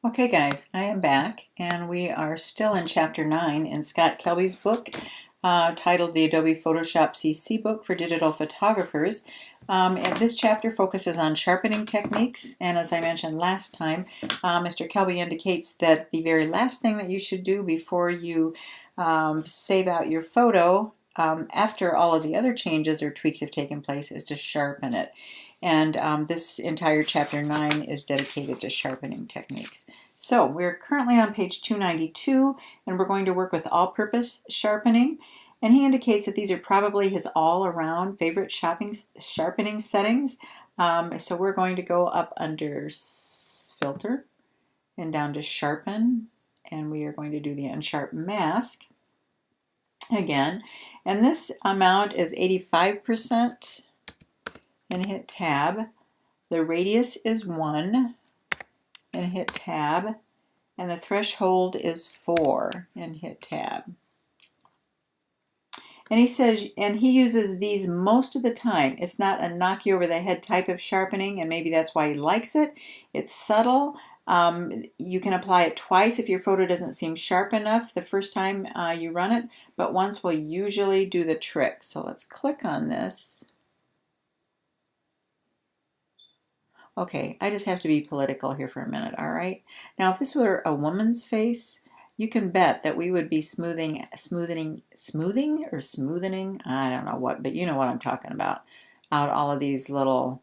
Okay guys, I am back and we are still in chapter 9 in Scott Kelby's book titled The Adobe Photoshop CC Book for Digital Photographers. And this chapter focuses on sharpening techniques, and as I mentioned last time, Mr. Kelby indicates that the very last thing that you should do before you save out your photo after all of the other changes or tweaks have taken place is to sharpen it. And this entire chapter 9 is dedicated to sharpening techniques. So we're currently on page 292, and we're going to work with all-purpose sharpening. And he indicates that these are probably his all-around favorite sharpening settings. So we're going to go up under Filter and down to Sharpen, and we are going to do the Unsharp Mask again. And this amount is 85%. And hit Tab. The radius is 1 and hit Tab. And the threshold is 4 and hit Tab. And he says, and he uses these most of the time. It's not a knock you over the head type of sharpening, and maybe that's why he likes it. It's subtle. You can apply it twice if your photo doesn't seem sharp enough the first time you run it, but once will usually do the trick. So let's click on this. Okay, I just have to be political here for a minute, all right? Now, if this were a woman's face, you can bet that we would be smoothing, I don't know what, but you know what I'm talking about, out all of these little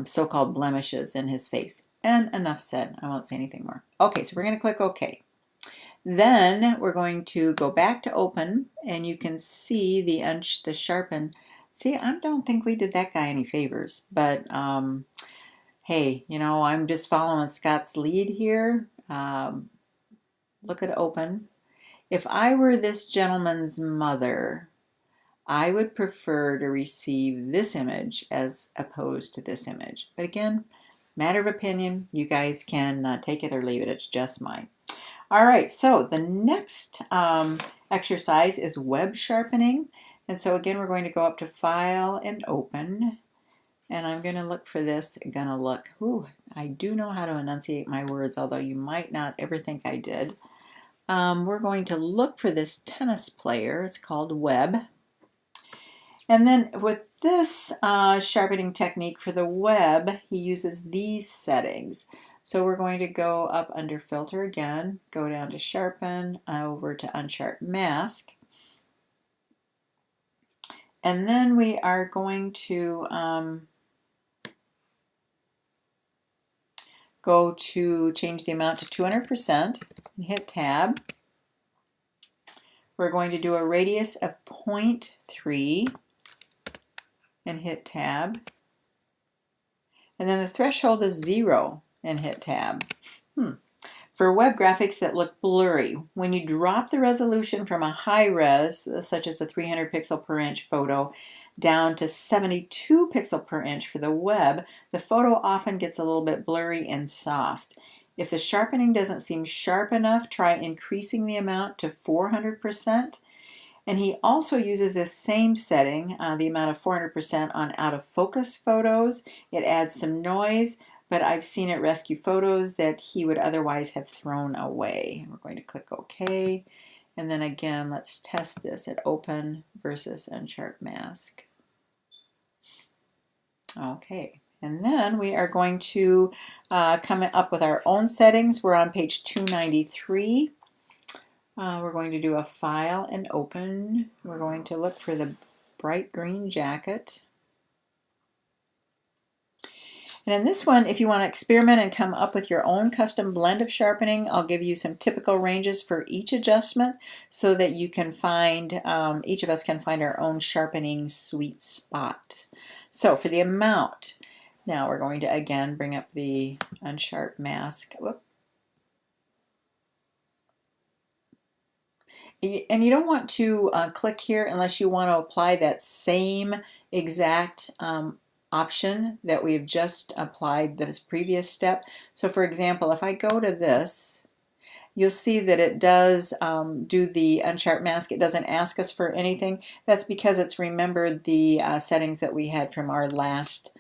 so-called blemishes in his face. And enough said, I won't say anything more. Okay, so we're going to click OK. Then we're going to go back to Open, and you can see the sharpen. See, I don't think we did that guy any favors, but hey, you know, I'm just following Scott's lead here. Look at Open. If I were this gentleman's mother, I would prefer to receive this image as opposed to this image. But again, matter of opinion. You guys can take it or leave it. It's just mine. All right, so the next exercise is web sharpening. And so again, we're going to go up to File and Open. And I'm going to look for this, I do know how to enunciate my words, although you might not ever think I did. We're going to look for this tennis player. It's called Web. And then with this sharpening technique for the web, he uses these settings. So we're going to go up under Filter again, go down to Sharpen, over to Unsharp Mask. And then we are going to go to change the amount to 200% and hit Tab. We're going to do a radius of 0.3 and hit Tab. And then the threshold is 0 and hit Tab. For web graphics that look blurry, when you drop the resolution from a high res, such as a 300 pixel per inch photo, down to 72 pixel per inch for the web, the photo often gets a little bit blurry and soft. If the sharpening doesn't seem sharp enough, try increasing the amount to 400%. And he also uses this same setting, the amount of 400% on out of focus photos. It adds some noise, but I've seen it rescue photos that he would otherwise have thrown away. We're going to click OK. And then again, let's test this at Open versus Unsharp Mask. Okay, and then we are going to come up with our own settings. We're on page 293. We're going to do a File and Open. We're going to look for the bright green jacket. And in this one, if you want to experiment and come up with your own custom blend of sharpening, I'll give you some typical ranges for each adjustment so that you can find, each of us can find our own sharpening sweet spot. So for the amount, now we're going to again bring up the Unsharp Mask. Whoop. And you don't want to click here unless you want to apply that same exact option that we've just applied this previous step. So for example, if I go to this, you'll see that it does do the Unsharp Mask. It doesn't ask us for anything. That's because it's remembered the settings that we had from our last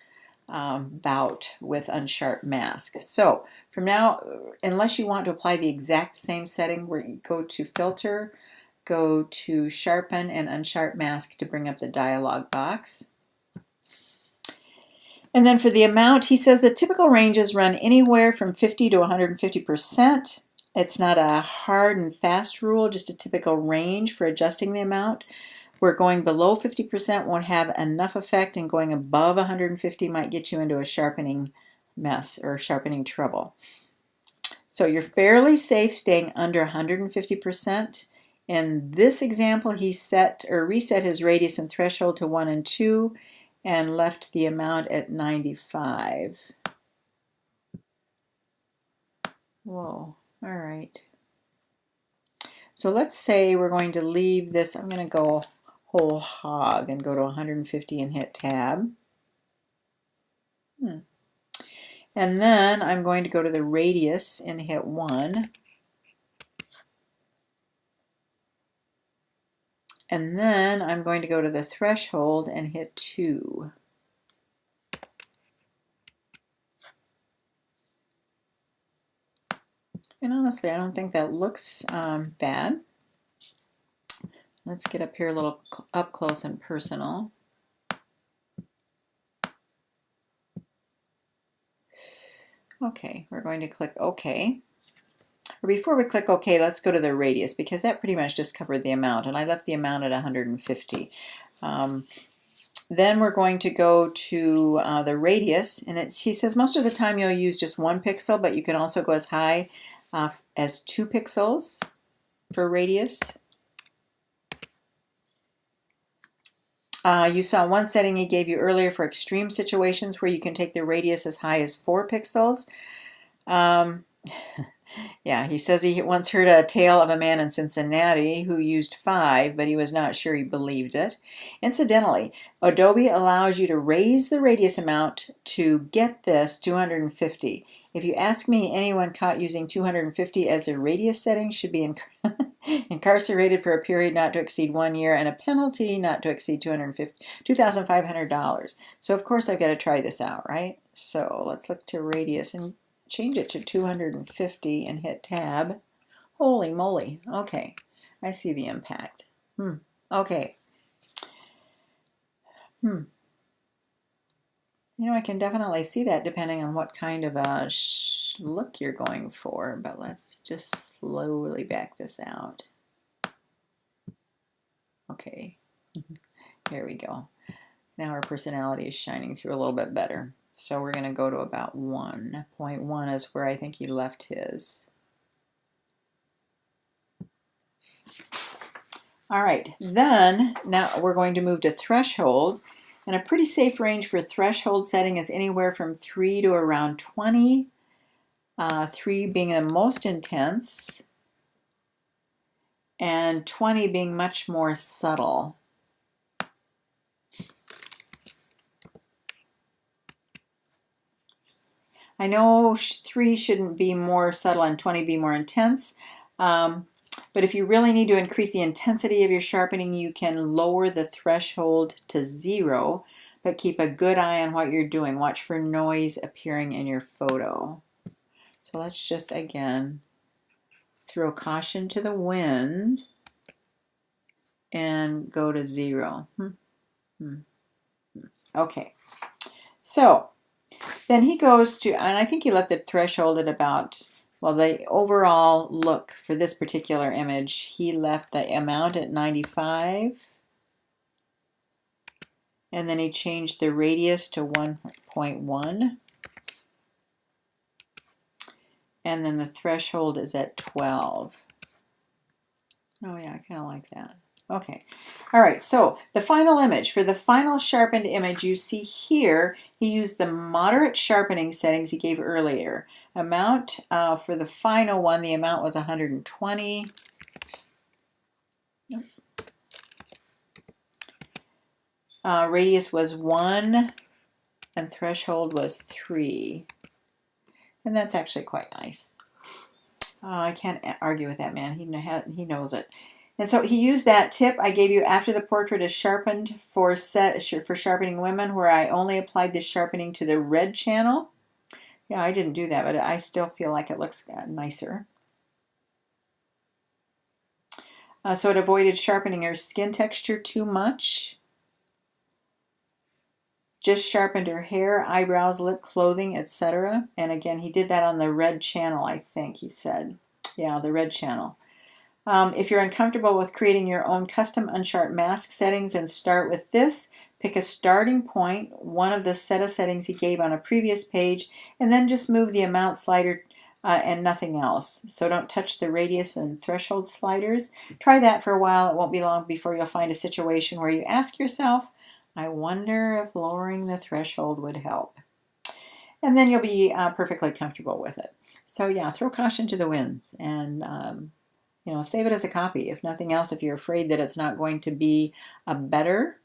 bout with Unsharp Mask. So From now, unless you want to apply the exact same setting, where you go to Filter, go to Sharpen and Unsharp Mask to bring up the dialog box. And then for the amount, he says the typical ranges run anywhere from 50 to 150%. It's not a hard and fast rule, just a typical range for adjusting the amount. Where going below 50% won't have enough effect, and going above 150 might get you into a sharpening mess or sharpening trouble. So you're fairly safe staying under 150%. In this example, he set or reset his radius and threshold to 1 and 2 and left the amount at 95. Whoa, all right. So let's say we're going to leave this, I'm going to go whole hog and go to 150 and hit tab. And then I'm going to go to the radius and hit 1. And then I'm going to go to the threshold and hit 2. And honestly, I don't think that looks bad. Let's get up here a little up close and personal. Okay, we're going to click OK. Or before we click OK, let's go to the radius, because that pretty much just covered the amount, and I left the amount at 150. Then we're going to go to the radius, and he says most of the time you'll use just 1 pixel, but you can also go as high as 2 pixels for radius. You saw one setting he gave you earlier for extreme situations where you can take the radius as high as 4 pixels. Yeah, he says he once heard a tale of a man in Cincinnati who used 5, but he was not sure he believed it. Incidentally, Adobe allows you to raise the radius amount to get this 250. If you ask me, anyone caught using 250 as their radius setting should be incarcerated for a period not to exceed 1 year and a penalty not to exceed $2,500. So of course I've got to try this out, right? So let's look to radius and change it to 250 and hit tab. Holy moly. Okay, I see the impact. Okay. You know, I can definitely see that depending on what kind of a look you're going for, but let's just slowly back this out. Okay, there we go. Now our personality is shining through a little bit better. So we're going to go to about 1.1 is where I think he left his. All right, then now we're going to move to threshold. And a pretty safe range for threshold setting is anywhere from 3 to around 20. 3 being the most intense, and 20 being much more subtle. I know 3 shouldn't be more subtle and 20 be more intense. But if you really need to increase the intensity of your sharpening, you can lower the threshold to 0, but keep a good eye on what you're doing. Watch for noise appearing in your photo. So let's just, again, throw caution to the wind and go to 0. Okay, so then he goes to, and I think he left the threshold at about, well, the overall look for this particular image, he left the amount at 95. And then he changed the radius to 1.1. And then the threshold is at 12. Oh yeah, I kind of like that. Okay, all right, so the final image. For the final sharpened image you see here, he used the moderate sharpening settings he gave earlier. Amount for the final one, the amount was 120. Radius was 1 and threshold was 3. And that's actually quite nice. I can't argue with that man. He knows it. And so he used that tip I gave you after the portrait is sharpened for sharpening women, where I only applied the sharpening to the red channel. Yeah, I didn't do that, but I still feel like it looks nicer. So it avoided sharpening her skin texture too much. Just sharpened her hair, eyebrows, lip, clothing, etc. And again, he did that on the red channel, I think he said. Yeah, the red channel. If you're uncomfortable with creating your own custom Unsharp mask settings, and start with this, pick a starting point, one of the set of settings he gave on a previous page, and then just move the amount slider and nothing else. So don't touch the radius and threshold sliders. Try that for a while. It won't be long before you'll find a situation where you ask yourself, I wonder if lowering the threshold would help. And then you'll be perfectly comfortable with it. So yeah, throw caution to the winds and save it as a copy. If nothing else, if you're afraid that it's not going to be a better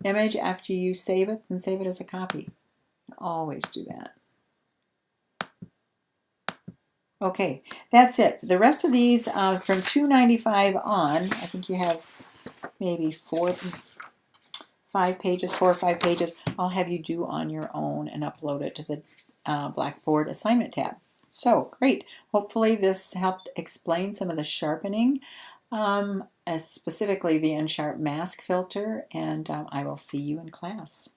image after you save it, then save it as a copy. Always do that. Okay, that's it. The rest of these from 295 on, I think you have maybe 4 or 5 pages, I'll have you do on your own and upload it to the Blackboard assignment tab. So great. Hopefully this helped explain some of the sharpening, specifically the Unsharp mask filter, and I will see you in class.